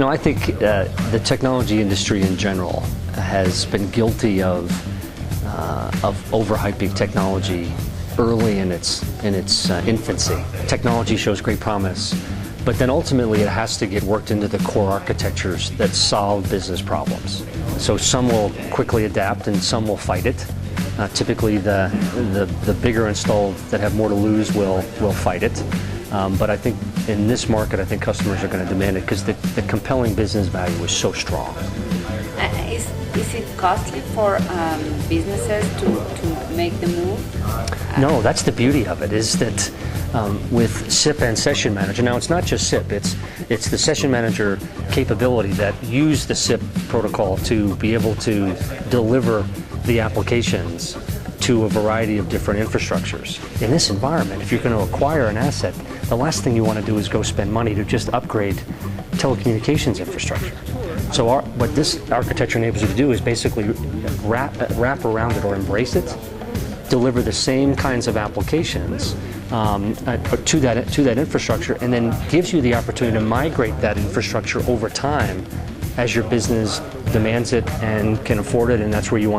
I think the technology industry in general has been guilty of overhyping technology early in its infancy. Technology shows great promise, but then ultimately it has to get worked into the core architectures that solve business problems. So some will quickly adapt and some will fight it. Typically the bigger installed that have more to lose will fight it. But I think in this market, I think customers are going to demand it because the compelling business value is so strong. Is it costly for businesses to make the move? No, that's the beauty of it, is that with SIP and Session Manager, now it's not just SIP, it's the Session Manager capability that use the SIP protocol to be able to deliver the applications to a variety of different infrastructures. In this environment, if you're going to acquire an asset, the last thing you want to do is go spend money to just upgrade telecommunications infrastructure. So what this architecture enables you to do is basically wrap around it or embrace it, deliver the same kinds of applications to that infrastructure, and then gives you the opportunity to migrate that infrastructure over time as your business demands it and can afford it, and that's where you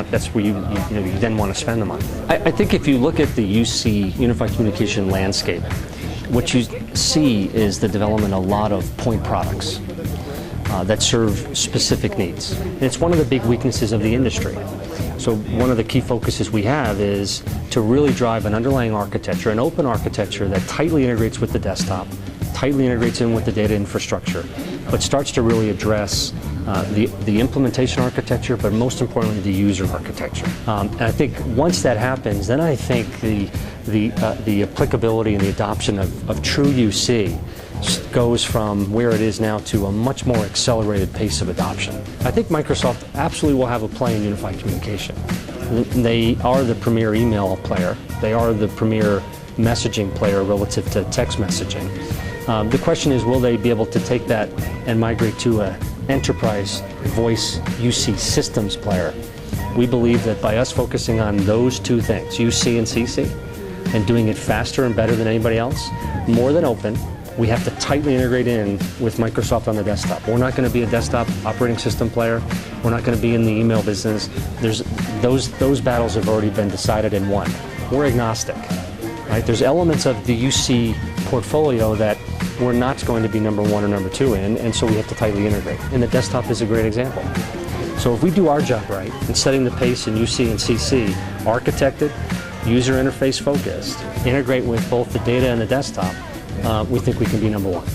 then want to spend the money. I think if you look at the UC, Unified Communication landscape, what you see is the development of a lot of point products that serve specific needs. And it's one of the big weaknesses of the industry. So one of the key focuses we have is to really drive an underlying architecture, an open architecture that tightly integrates with the desktop, tightly integrates in with the data infrastructure, but starts to really address the implementation architecture, but most importantly the user architecture. And I think once that happens, then I think the applicability and the adoption of true UC goes from where it is now to a much more accelerated pace of adoption. I think Microsoft absolutely will have a play in unified communication. They are the premier email player. They are the premier messaging player relative to text messaging. The question is, will they be able to take that and migrate to an enterprise voice UC systems player? We believe that by us focusing on those two things, UC and CC, and doing it faster and better than anybody else, more than open, we have to tightly integrate in with Microsoft on the desktop. We're not going to be a desktop operating system player. We're not going to be in the email business. Those battles have already been decided and won. We're agnostic. Right? There's elements of the UC portfolio that we're not going to be number one or number two in, and so we have to tightly integrate. And the desktop is a great example. So if we do our job right in setting the pace in UC and CC, architected, user interface focused, integrate with both the data and the desktop, we think we can be number one.